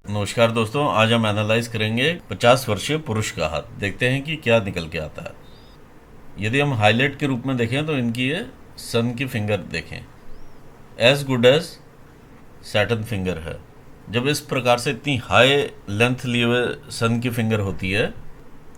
नमस्कार दोस्तों, आज हम एनालाइज करेंगे 50 वर्षीय पुरुष का हाथ। देखते हैं कि क्या निकल के आता है। यदि हम हाईलाइट के रूप में देखें तो इनकी ये सन की फिंगर देखें, as good as Saturn finger है। जब इस प्रकार से इतनी हाई लेंथ लिए हुए सन की फिंगर होती है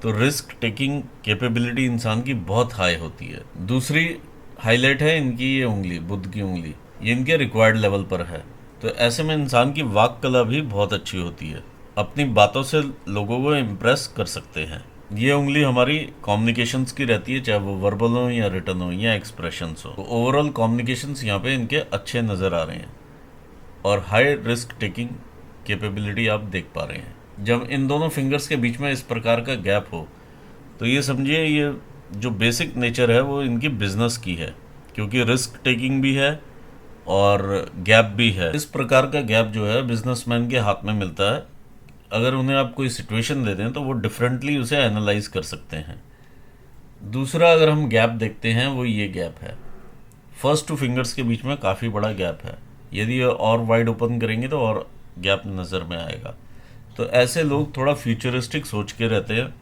तो रिस्क टेकिंग कैपेबिलिटी इंसान की बहुत हाई होती है। दूसरी हाईलाइट है इनकी ये उंगली, बुध की उंगली, ये इनके रिक्वायर्ड लेवल पर है। तो ऐसे में इंसान की वाक कला भी बहुत अच्छी होती है, अपनी बातों से लोगों को इम्प्रेस कर सकते हैं। ये उंगली हमारी कम्युनिकेशंस की रहती है, चाहे वो वर्बल हो या रिटर्न हो या एक्सप्रेशंस हो। तो ओवरऑल कम्युनिकेशंस यहाँ पे इनके अच्छे नज़र आ रहे हैं और हाई रिस्क टेकिंग कैपेबिलिटी आप देख पा रहे हैं। जब इन दोनों फिंगर्स के बीच में इस प्रकार का गैप हो तो ये समझिए ये जो बेसिक नेचर है वो इनकी बिजनेस की है, क्योंकि रिस्क टेकिंग भी है और गैप भी है। इस प्रकार का गैप जो है बिजनेसमैन के हाथ में मिलता है। अगर उन्हें आप कोई सिचुएशन दे दें तो वो डिफरेंटली उसे एनालाइज कर सकते हैं। दूसरा अगर हम गैप देखते हैं वो ये गैप है, फर्स्ट टू फिंगर्स के बीच में काफ़ी बड़ा गैप है। यदि ये और वाइड ओपन करेंगे तो और गैप नज़र में आएगा। तो ऐसे लोग थोड़ा फ्यूचरिस्टिक सोच के रहते हैं,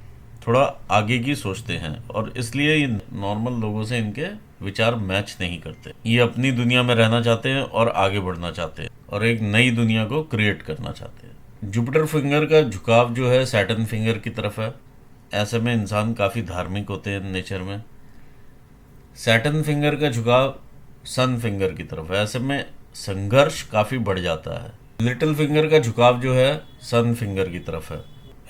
थोड़ा आगे की सोचते हैं और इसलिए ये नॉर्मल लोगों से इनके विचार मैच नहीं करते। ये अपनी दुनिया में रहना चाहते हैं और आगे बढ़ना चाहते हैं और एक नई दुनिया को क्रिएट करना चाहते हैं। जुपिटर फिंगर का झुकाव जो है सैटर्न फिंगर की तरफ है। ऐसे में इंसान काफ़ी धार्मिक होते हैं नेचर में। सैटर्न फिंगर का झुकाव सन फिंगर की तरफ है। ऐसे में संघर्ष काफ़ी बढ़ जाता है। लिटिल फिंगर का झुकाव जो है सन फिंगर की तरफ है।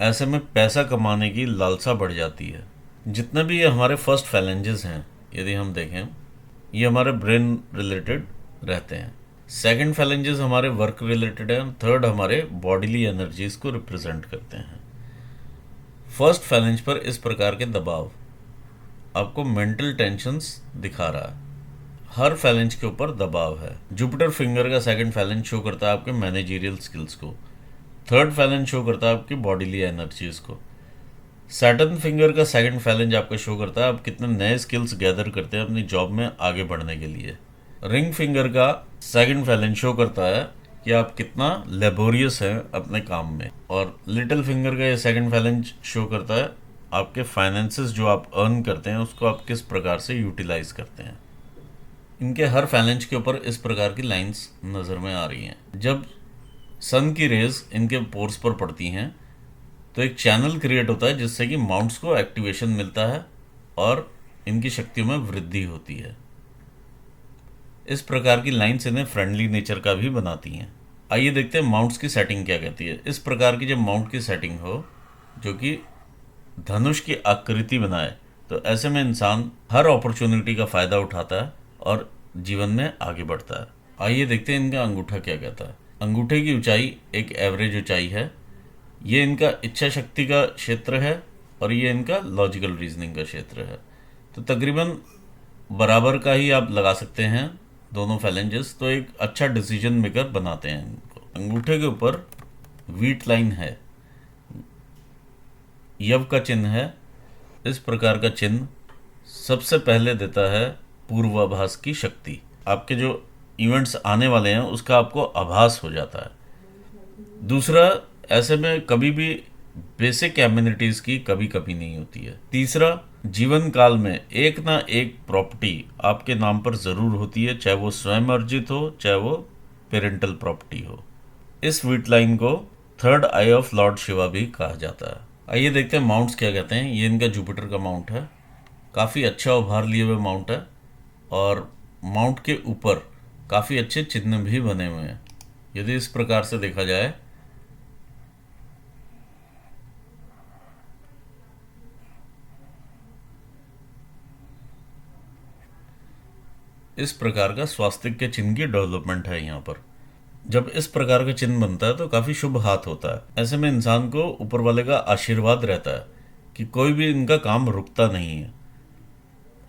ऐसे में पैसा कमाने की लालसा बढ़ जाती है। जितने भी ये हमारे फर्स्ट फैलेंजेस हैं, यदि हम देखें, ये हमारे ब्रेन रिलेटेड रहते हैं। सेकंड फैलेंजेस हमारे वर्क रिलेटेड है। थर्ड हमारे बॉडीली एनर्जीज को रिप्रेजेंट करते हैं। फर्स्ट फैलेंज पर इस प्रकार के दबाव आपको मेंटल टेंशन्स दिखा रहा है। हर फैलेंज के ऊपर दबाव है। जुपिटर फिंगर का सेकंड फैलेंज शो करता है आपके मैनेजरियल स्किल्स को। थर्ड फैलेंज शो करता है आपकी बॉडीली एनर्जीज को। सैटर्न फिंगर का सेकंड फैलेंज आपका शो करता है आप कितने नए स्किल्स गैदर करते हैं अपनी जॉब में आगे बढ़ने के लिए। रिंग फिंगर का सेकंड फैलेंज शो करता है कि आप कितना लेबोरियस हैं अपने काम में। और लिटिल फिंगर का ये सेकंड फैलेंज शो करता है आपके फाइनेंसेस जो आप अर्न करते हैं उसको आप किस प्रकार से यूटिलाइज करते हैं। इनके हर फैलेंज के ऊपर इस प्रकार की लाइंस नज़र में आ रही हैं। जब सन की रेज इनके पोर्स पर पड़ती हैं तो एक चैनल क्रिएट होता है जिससे कि माउंट्स को एक्टिवेशन मिलता है और इनकी शक्तियों में वृद्धि होती है। इस प्रकार की लाइंस इन्हें फ्रेंडली नेचर का भी बनाती हैं। आइए देखते हैं माउंट्स की सेटिंग क्या कहती है। इस प्रकार की जब माउंट की सेटिंग हो जो कि धनुष की आकृति बनाए तो ऐसे में इंसान हर अपॉर्चुनिटी का फ़ायदा उठाता है और जीवन में आगे बढ़ता है। आइए देखते हैं इनका अंगूठा क्या कहता है। अंगूठे की ऊंचाई एक एवरेज ऊंचाई है। ये इनका इच्छा शक्ति का क्षेत्र है और ये इनका लॉजिकल रीजनिंग का क्षेत्र है। तो तकरीबन बराबर का ही आप लगा सकते हैं दोनों फैलेंजेस, तो एक अच्छा डिसीजन मेकर बनाते हैं इनको। अंगूठे के ऊपर वीट लाइन है, यव का चिन्ह है। इस प्रकार का चिन्ह सबसे पहले देता है पूर्वाभास की शक्ति। आपके जो इवेंट्स आने वाले हैं उसका आपको आभास हो जाता है। दूसरा, ऐसे में कभी भी बेसिक एमिनिटीज़ की कभी कभी नहीं होती है। तीसरा, जीवन काल में एक ना एक प्रॉपर्टी आपके नाम पर ज़रूर होती है, चाहे वो स्वयं अर्जित हो चाहे वो पेरेंटल प्रॉपर्टी हो। इस वीट लाइन को third I of Lord Shiva भी कहा जाता है। आइए देखते हैं माउंट्स क्या कहते हैं। ये इनका जुपिटर का माउंट है, काफ़ी अच्छा उभार लिए हुए माउंट है और माउंट के ऊपर काफ़ी अच्छे चिन्ह भी बने हुए हैं। यदि इस प्रकार से देखा जाए इस प्रकार का स्वास्तिक के चिन्ह की डेवलपमेंट है यहाँ पर। जब इस प्रकार का चिन्ह बनता है तो काफ़ी शुभ हाथ होता है। ऐसे में इंसान को ऊपर वाले का आशीर्वाद रहता है कि कोई भी इनका काम रुकता नहीं है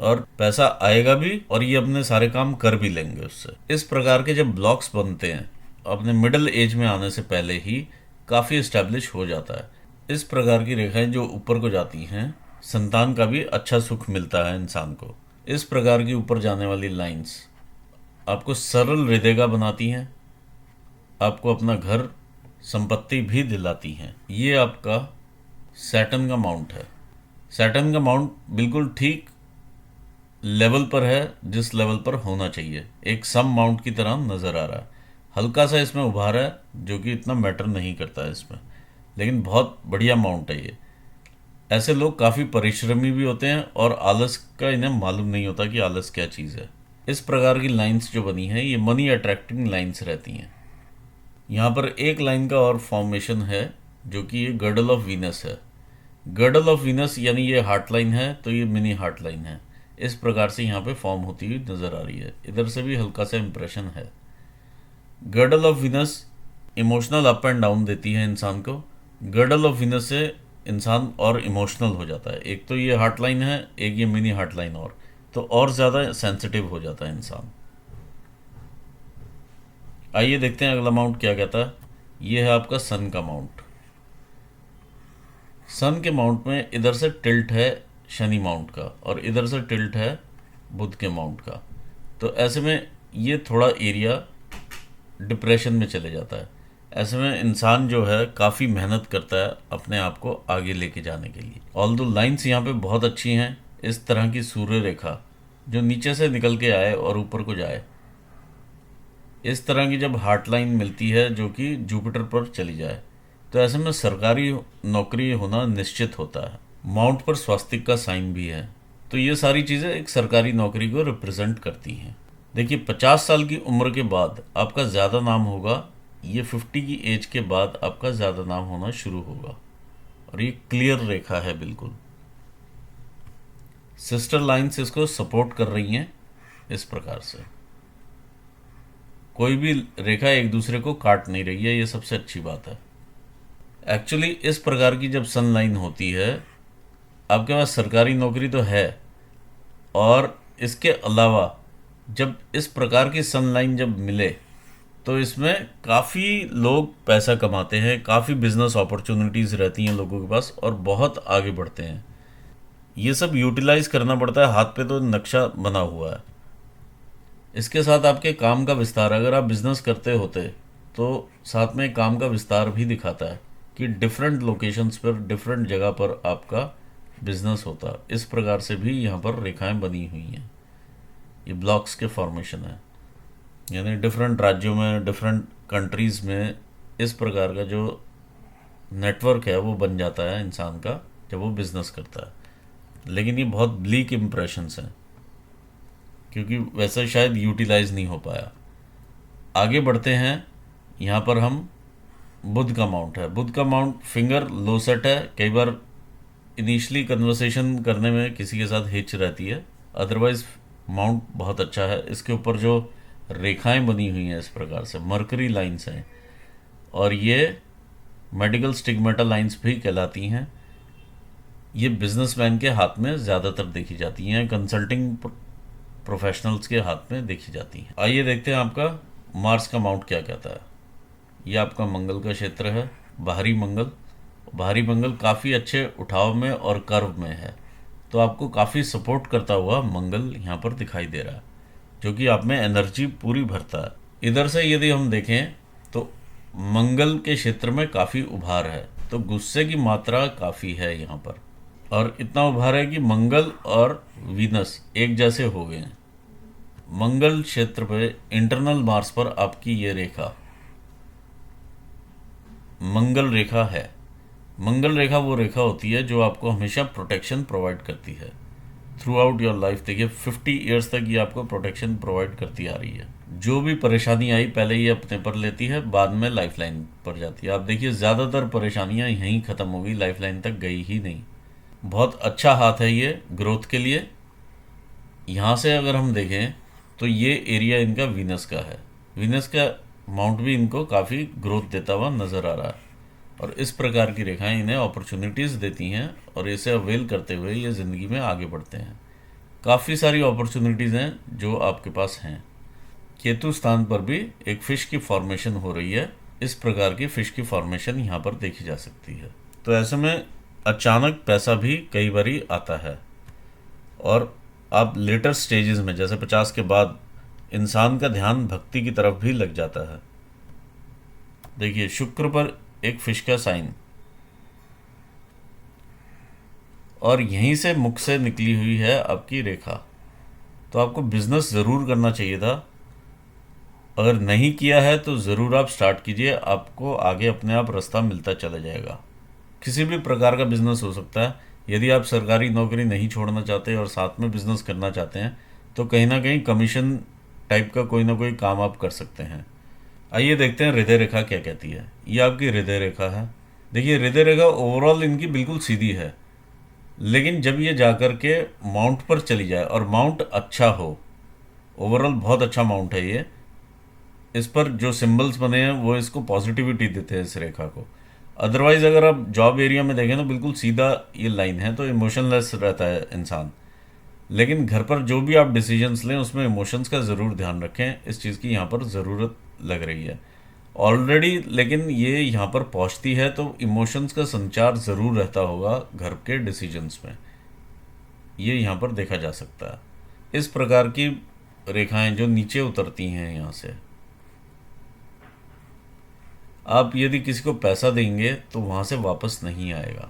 और पैसा आएगा भी और ये अपने सारे काम कर भी लेंगे उससे। इस प्रकार के जब ब्लॉक्स बनते हैं अपने मिडिल एज में आने से पहले ही काफ़ी इस्टेब्लिश हो जाता है। इस प्रकार की रेखाएं जो ऊपर को जाती हैं, संतान का भी अच्छा सुख मिलता है इंसान को। इस प्रकार की ऊपर जाने वाली लाइंस आपको सरल हृदय का बनाती हैं, आपको अपना घर संपत्ति भी दिलाती हैं। ये आपका सैटर्न का माउंट है। सैटर्न का माउंट बिल्कुल ठीक लेवल पर है, जिस लेवल पर होना चाहिए, एक सम माउंट की तरह नज़र आ रहा है। हल्का सा इसमें उभार है जो कि इतना मैटर नहीं करता है इसमें, लेकिन बहुत बढ़िया माउंट है ये। ऐसे लोग काफ़ी परिश्रमी भी होते हैं और आलस का इन्हें मालूम नहीं होता कि आलस क्या चीज़ है। इस प्रकार की लाइंस जो बनी है ये मनी अट्रैक्टिंग लाइंस रहती हैं। यहाँ पर एक लाइन का और फॉर्मेशन है जो कि ये गर्डल ऑफ वीनस है। गर्डल ऑफ वीनस यानी ये हार्ट लाइन है, तो ये मिनी हार्ट लाइन है। इस प्रकार से यहाँ पे फॉर्म होती हुई नज़र आ रही है। इधर से भी हल्का सा इंप्रेशन है। Girdle of Venus emotional up and down देती है इंसान को। गर्डल ऑफ वीनस से इंसान और इमोशनल हो जाता है। एक तो ये हार्ट लाइन है, एक ये मिनी हार्ट लाइन, और ज़्यादा सेंसिटिव हो जाता है इंसान। आइए देखते हैं अगला माउंट क्या कहता है। ये है आपका सन का माउंट। सन के माउंट में इधर से टिल्ट है शनि माउंट का और इधर से टिल्ट है बुध के माउंट का। तो ऐसे में ये थोड़ा एरिया डिप्रेशन में चले जाता है। ऐसे में इंसान जो है काफ़ी मेहनत करता है अपने आप को आगे लेके जाने के लिए। ऑल्दो लाइंस यहाँ पे बहुत अच्छी हैं। इस तरह की सूर्य रेखा जो नीचे से निकल के आए और ऊपर को जाए, इस तरह की जब हार्ट लाइन मिलती है जो कि जुपिटर पर चली जाए, तो ऐसे में सरकारी नौकरी होना निश्चित होता है। माउंट पर स्वास्तिक का साइन भी है, तो ये सारी चीज़ें एक सरकारी नौकरी को रिप्रेजेंट करती हैं। देखिए 50 साल की उम्र के बाद आपका ज़्यादा नाम होगा, ये 50 की एज के बाद आपका ज़्यादा नाम होना शुरू होगा। और ये क्लियर रेखा है बिल्कुल। सिस्टर लाइन्स इसको सपोर्ट कर रही हैं। इस प्रकार से कोई भी रेखा एक दूसरे को काट नहीं रही है, ये सबसे अच्छी बात है। एक्चुअली इस प्रकार की जब सन लाइन होती है, आपके पास सरकारी नौकरी तो है, और इसके अलावा जब इस प्रकार की सन लाइन जब मिले तो इसमें काफ़ी लोग पैसा कमाते हैं, काफ़ी बिजनेस अपॉर्चुनिटीज़ रहती हैं लोगों के पास और बहुत आगे बढ़ते हैं। ये सब यूटिलाइज करना पड़ता है। हाथ पे तो नक्शा बना हुआ है। इसके साथ आपके काम का विस्तार, अगर आप बिजनेस करते होते तो साथ में काम का विस्तार भी दिखाता है कि डिफरेंट लोकेशंस पर, डिफरेंट जगह पर आपका बिजनेस होता। इस प्रकार से भी यहाँ पर रेखाएं बनी हुई हैं। ये ब्लॉक्स के फॉर्मेशन है, यानी डिफरेंट राज्यों में, डिफरेंट कंट्रीज़ में इस प्रकार का जो नेटवर्क है वो बन जाता है इंसान का जब वो बिज़नेस करता है। लेकिन ये बहुत ब्लीक इम्प्रेशंस हैं क्योंकि वैसा शायद यूटिलाइज नहीं हो पाया। आगे बढ़ते हैं। यहाँ पर हम बुध का माउंट है। बुध का माउंट फिंगर लो सेट है। कई बार इनिशियली कन्वर्सेशन करने में किसी के साथ हिच रहती है, अदरवाइज माउंट बहुत अच्छा है। इसके ऊपर जो रेखाएं बनी हुई हैं इस प्रकार से मरकरी लाइंस हैं, और ये मेडिकल स्टिग्मेटा लाइंस भी कहलाती हैं। ये बिजनेसमैन के हाथ में ज़्यादातर देखी जाती हैं, कंसल्टिंग प्रोफेशनल्स के हाथ में देखी जाती हैं। आइए देखते हैं आपका मार्स का माउंट क्या कहता है। ये आपका मंगल का क्षेत्र है, बाहरी मंगल। बाहरी मंगल काफ़ी अच्छे उठाव में और कर्व में है, तो आपको काफ़ी सपोर्ट करता हुआ मंगल यहाँ पर दिखाई दे रहा है, जो कि आप में एनर्जी पूरी भरता है। इधर से यदि हम देखें तो मंगल के क्षेत्र में काफ़ी उभार है, तो गुस्से की मात्रा काफ़ी है यहाँ पर, और इतना उभार है कि मंगल और वीनस एक जैसे हो गए हैं। मंगल क्षेत्र पे इंटरनल मार्स पर आपकी ये रेखा मंगल रेखा है। मंगल रेखा वो रेखा होती है जो आपको हमेशा प्रोटेक्शन प्रोवाइड करती है थ्रू आउट योर लाइफ। देखिए 50 ईयर्स तक ये आपको प्रोटेक्शन प्रोवाइड करती आ रही है। जो भी परेशानी आई पहले ये अपने पर लेती है, बाद में लाइफ लाइन पर जाती है। आप देखिए ज़्यादातर परेशानियां यहीं ख़त्म हो गई, लाइफ लाइन तक गई ही नहीं। बहुत अच्छा हाथ है ये ग्रोथ के लिए। यहाँ से अगर हम देखें तो ये एरिया इनका वीनस का है। वीनस का माउंट भी इनको काफ़ी ग्रोथ देता हुआ नज़र आ रहा है, और इस प्रकार की रेखाएं इन्हें अपॉर्चुनिटीज़ देती हैं और इसे अवेल करते हुए ये ज़िंदगी में आगे बढ़ते हैं। काफ़ी सारी अपॉर्चुनिटीज़ हैं जो आपके पास हैं। केतु स्थान पर भी एक फ़िश की फॉर्मेशन हो रही है। इस प्रकार की फ़िश की फॉर्मेशन यहाँ पर देखी जा सकती है। तो ऐसे में अचानक पैसा भी कई बारी आता है, और आप लेटर स्टेजेस में जैसे 50 के बाद इंसान का ध्यान भक्ति की तरफ भी लग जाता है। देखिए शुक्र पर एक फिश का साइन, और यहीं से मुख से निकली हुई है आपकी रेखा। तो आपको बिजनेस ज़रूर करना चाहिए था। अगर नहीं किया है तो ज़रूर आप स्टार्ट कीजिए, आपको आगे अपने आप रास्ता मिलता चला जाएगा। किसी भी प्रकार का बिजनेस हो सकता है। यदि आप सरकारी नौकरी नहीं छोड़ना चाहते और साथ में बिजनेस करना चाहते हैं तो कहीं ना कहीं कमीशन टाइप का कोई ना कोई काम आप कर सकते हैं। आइए देखते हैं हृदय रेखा क्या कहती है। ये आपकी हृदय रेखा है। देखिए हृदय रेखा ओवरऑल इनकी बिल्कुल सीधी है, लेकिन जब ये जाकर के माउंट पर चली जाए और माउंट अच्छा हो, ओवरऑल बहुत अच्छा माउंट है ये, इस पर जो सिंबल्स बने हैं वो इसको पॉजिटिविटी देते हैं इस रेखा को। अदरवाइज अगर आप जॉब एरिया में देखें तो बिल्कुल सीधा ये लाइन है, तो इमोशनलेस रहता है इंसान। लेकिन घर पर जो भी आप डिसीजंस लें उसमें इमोशंस का ज़रूर ध्यान रखें, इस चीज़ की यहाँ पर ज़रूरत लग रही है ऑलरेडी। लेकिन ये यहाँ पर पहुँचती है तो इमोशंस का संचार ज़रूर रहता होगा घर के डिसीजंस में, ये यहाँ पर देखा जा सकता है। इस प्रकार की रेखाएं जो नीचे उतरती हैं यहाँ से, आप यदि किसी को पैसा देंगे तो वहाँ से वापस नहीं आएगा,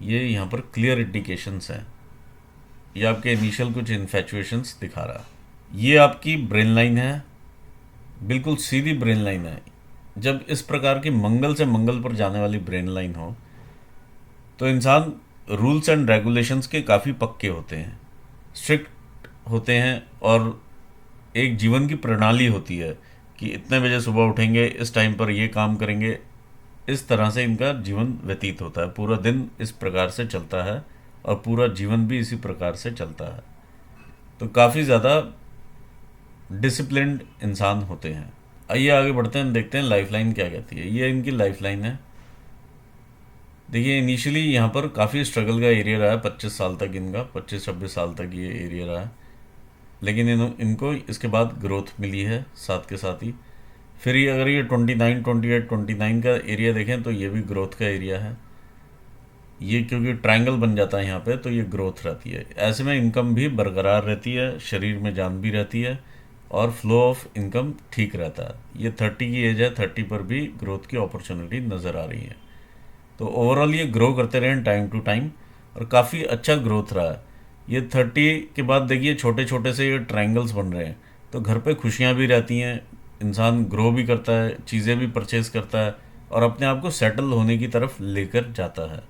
ये यहाँ पर क्लियर इंडिकेशंस हैं। ये आपके इनिशियल कुछ इन्फेचुएशंस दिखा रहा है। ये आपकी ब्रेन लाइन है, बिल्कुल सीधी ब्रेन लाइन है। जब इस प्रकार की मंगल से मंगल पर जाने वाली ब्रेन लाइन हो तो इंसान रूल्स एंड रेगुलेशंस के काफ़ी पक्के होते हैं, स्ट्रिक्ट होते हैं, और एक जीवन की प्रणाली होती है कि इतने बजे सुबह उठेंगे, इस टाइम पर ये काम करेंगे। इस तरह से इनका जीवन व्यतीत होता है, पूरा दिन इस प्रकार से चलता है और पूरा जीवन भी इसी प्रकार से चलता है। तो काफ़ी ज़्यादा डिसिप्लिन्ड इंसान होते हैं। आइए आगे बढ़ते हैं, देखते हैं लाइफलाइन क्या कहती है। ये इनकी लाइफलाइन है। देखिए इनिशियली यहाँ पर काफ़ी स्ट्रगल का एरिया रहा है, 25 साल तक इनका, 25-26 साल तक ये एरिया रहा है। लेकिन इनको इसके बाद ग्रोथ मिली है साथ के साथ ही। फिर ये अगर ये 29, 28, 29 का एरिया देखें तो ये भी ग्रोथ का एरिया है। ये क्योंकि ट्रायंगल बन जाता है यहाँ पे तो ये ग्रोथ रहती है। ऐसे में इनकम भी बरकरार रहती है, शरीर में जान भी रहती है और फ्लो ऑफ इनकम ठीक रहता है। ये 30 की एज है, 30 पर भी ग्रोथ की अपॉर्चुनिटी नज़र आ रही है। तो ओवरऑल ये ग्रो करते रहें टाइम टू टाइम, और काफ़ी अच्छा ग्रोथ रहा है। ये 30 के बाद देखिए छोटे छोटे से ये ट्रायंगल्स बन रहे हैं, तो घर पे खुशियाँ भी रहती हैं, इंसान ग्रो भी करता है, चीज़ें भी परचेज़ करता है और अपने आप को सेटल होने की तरफ लेकर जाता है।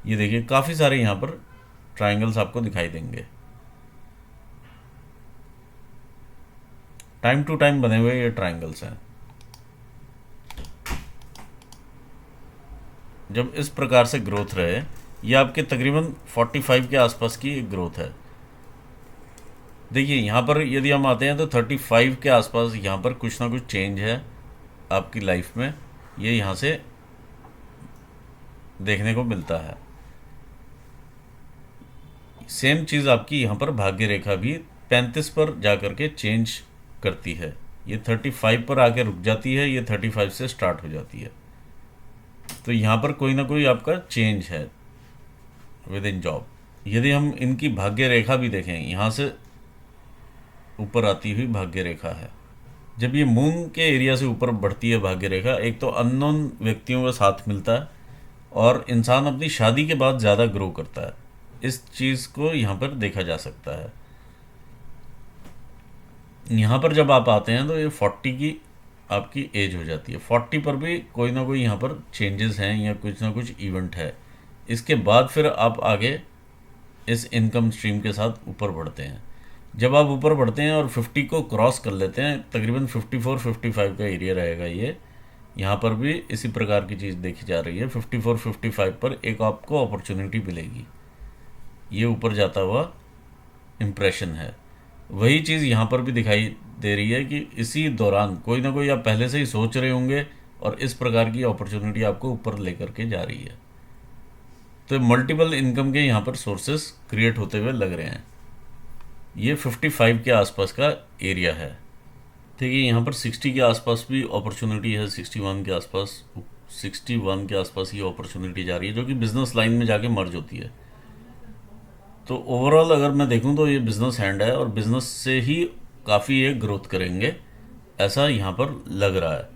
ये देखिए काफ़ी सारे यहाँ पर ट्रायंगल्स आपको दिखाई देंगे, टाइम टू टाइम बने हुए ये ट्रायंगल्स हैं। जब इस प्रकार से ग्रोथ रहे, ये आपके तकरीबन 45 के आसपास की एक ग्रोथ है। देखिए यहाँ पर यदि हम आते हैं तो 35 के आसपास यहाँ पर कुछ ना कुछ चेंज है आपकी लाइफ में, ये यहाँ से देखने को मिलता है। सेम चीज़ आपकी यहाँ पर भाग्य रेखा भी 35 पर जाकर के चेंज करती है। ये 35 पर आके रुक जाती है, ये 35 से स्टार्ट हो जाती है। तो यहाँ पर कोई ना कोई आपका चेंज है विद इन जॉब। यदि हम इनकी भाग्य रेखा भी देखें, यहाँ से ऊपर आती हुई भाग्य रेखा है। जब ये मून के एरिया से ऊपर बढ़ती है भाग्य रेखा, एक तो अननोन व्यक्तियों का साथ मिलता है और इंसान अपनी शादी के बाद ज़्यादा ग्रो करता है। इस चीज़ को यहाँ पर देखा जा सकता है। यहाँ पर जब आप आते हैं तो ये 40 की आपकी एज हो जाती है। 40 पर भी कोई ना कोई यहाँ पर चेंजेस हैं या कुछ ना कुछ इवेंट है। इसके बाद फिर आप आगे इस इनकम स्ट्रीम के साथ ऊपर बढ़ते हैं। जब आप ऊपर बढ़ते हैं और 50 को क्रॉस कर लेते हैं, तकरीबन 54-55 का एरिया रहेगा ये। यहाँ पर भी इसी प्रकार की चीज़ देखी जा रही है। 54-55 पर एक आपको अपॉर्चुनिटी मिलेगी, ये ऊपर जाता हुआ इम्प्रेशन है। वही चीज़ यहाँ पर भी दिखाई दे रही है कि इसी दौरान कोई ना कोई आप पहले से ही सोच रहे होंगे और इस प्रकार की अपॉर्चुनिटी आपको ऊपर लेकर के जा रही है। तो मल्टीपल इनकम के यहाँ पर सोर्सेस क्रिएट होते हुए लग रहे हैं। ये 55 के आसपास का एरिया है। देखिए यहाँ पर 60 के आसपास भी अपॉर्चुनिटी है, 61 के आसपास, 61 के आसपास ये अपॉर्चुनिटी जा रही है जो कि बिजनेस लाइन में जाके मर्ज होती है। तो ओवरऑल अगर मैं देखूं तो ये बिज़नेस हैंड है और बिज़नेस से ही काफ़ी ये ग्रोथ करेंगे, ऐसा यहाँ पर लग रहा है।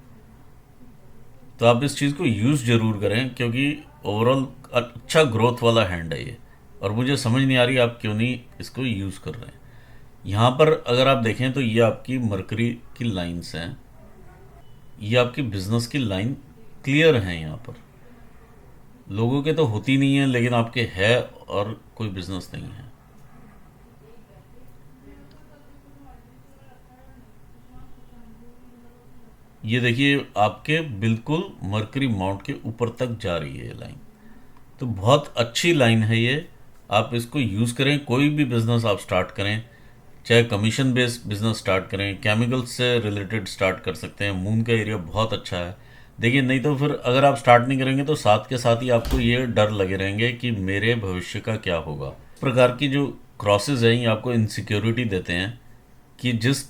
तो आप इस चीज़ को यूज़ ज़रूर करें, क्योंकि ओवरऑल अच्छा ग्रोथ वाला हैंड है ये, और मुझे समझ नहीं आ रही आप क्यों नहीं इसको यूज़ कर रहे हैं। यहाँ पर अगर आप देखें तो ये आपकी मरकरी की लाइंस हैं, ये आपकी बिजनेस की लाइन क्लियर हैं। यहाँ पर लोगों के तो होती नहीं है, लेकिन आपके है, और कोई बिजनेस नहीं है। ये देखिए आपके बिल्कुल मरकरी माउंट के ऊपर तक जा रही है ये लाइन, तो बहुत अच्छी लाइन है ये। आप इसको यूज़ करें, कोई भी बिजनेस आप स्टार्ट करें, चाहे कमीशन बेस्ड बिजनेस स्टार्ट करें, केमिकल्स से रिलेटेड स्टार्ट कर सकते हैं। मून का एरिया बहुत अच्छा है। देखिए नहीं तो फिर अगर आप स्टार्ट नहीं करेंगे तो साथ के साथ ही आपको ये डर लगे रहेंगे कि मेरे भविष्य का क्या होगा। इस प्रकार की जो क्रॉसेज हैं ये आपको इनसिक्योरिटी देते हैं कि जिस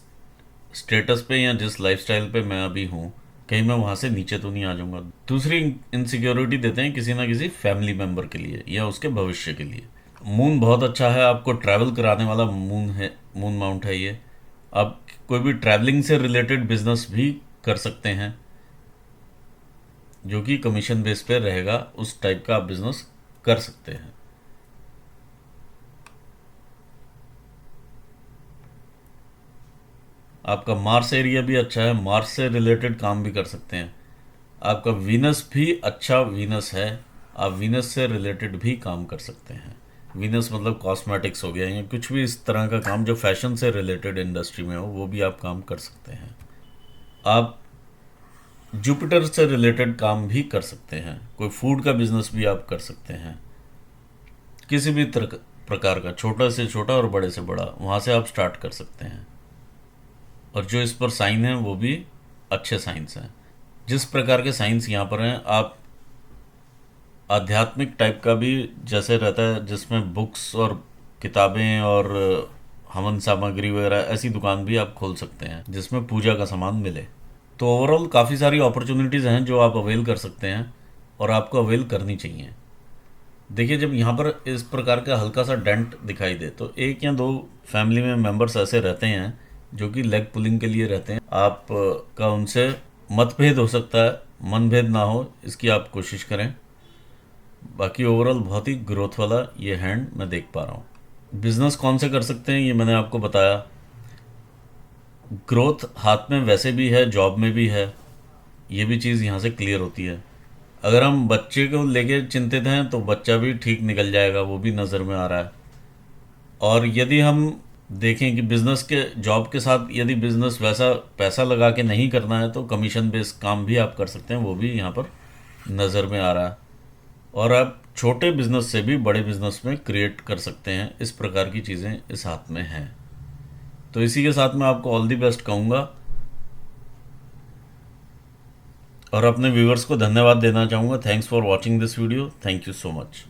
स्टेटस पे या जिस लाइफस्टाइल पे मैं अभी हूँ, कहीं मैं वहाँ से नीचे तो नहीं आ जाऊँगा। दूसरी इनसिक्योरिटी देते हैं किसी ना किसी फैमिली मेम्बर के लिए या उसके भविष्य के लिए। मून बहुत अच्छा है, आपको ट्रैवल कराने वाला मून है, मून माउंट है ये। आप कोई भी ट्रैवलिंग से रिलेटेड बिजनेस भी कर सकते हैं, जो कि कमीशन बेस पे रहेगा, उस टाइप का आप बिजनेस कर सकते हैं। आपका मार्स एरिया भी अच्छा है, मार्स से रिलेटेड काम भी कर सकते हैं। आपका वीनस भी अच्छा वीनस है, आप वीनस से रिलेटेड भी काम कर सकते हैं। वीनस मतलब कॉस्मेटिक्स हो गया या कुछ भी इस तरह का काम जो फैशन से रिलेटेड इंडस्ट्री में हो, वो भी आप काम कर सकते हैं। आप जुपिटर से रिलेटेड काम भी कर सकते हैं, कोई फूड का बिजनेस भी आप कर सकते हैं। किसी भी प्रकार का, छोटा से छोटा और बड़े से बड़ा, वहाँ से आप स्टार्ट कर सकते हैं। और जो इस पर साइन है वो भी अच्छे साइंस हैं। जिस प्रकार के साइंस यहाँ पर हैं, आप आध्यात्मिक टाइप का भी जैसे रहता है, जिसमें बुक्स और किताबें और हवन सामग्री वगैरह, ऐसी दुकान भी आप खोल सकते हैं जिसमें पूजा का सामान मिले। तो ओवरऑल काफ़ी सारी अपॉर्चुनिटीज़ हैं जो आप अवेल कर सकते हैं, और आपको अवेल करनी चाहिए। देखिए जब यहाँ पर इस प्रकार का हल्का सा डेंट दिखाई दे तो एक या दो फैमिली में मेंबर्स ऐसे रहते हैं जो कि लेग पुलिंग के लिए रहते हैं। आप का उनसे मतभेद हो सकता है, मनभेद ना हो इसकी आप कोशिश करें। बाकी ओवरऑल बहुत ही ग्रोथ वाला ये हैंड मैं देख पा रहा हूँ। बिजनेस कौन से कर सकते हैं ये मैंने आपको बताया। ग्रोथ हाथ में वैसे भी है, जॉब में भी है, ये भी चीज़ यहाँ से क्लियर होती है। अगर हम बच्चे को लेके चिंतित हैं तो बच्चा भी ठीक निकल जाएगा, वो भी नज़र में आ रहा है। और यदि हम देखें कि बिज़नेस के जॉब के साथ यदि बिज़नेस वैसा पैसा लगा के नहीं करना है तो कमीशन बेस्ड काम भी आप कर सकते हैं, वो भी यहाँ पर नज़र में आ रहा है। और आप छोटे बिजनेस से भी बड़े बिजनेस में क्रिएट कर सकते हैं, इस प्रकार की चीज़ें इस हाथ में हैं। तो इसी के साथ मैं आपको ऑल दी बेस्ट कहूँगा, और अपने व्यूअर्स को धन्यवाद देना चाहूँगा। Thanks for watching this video, thank you so much.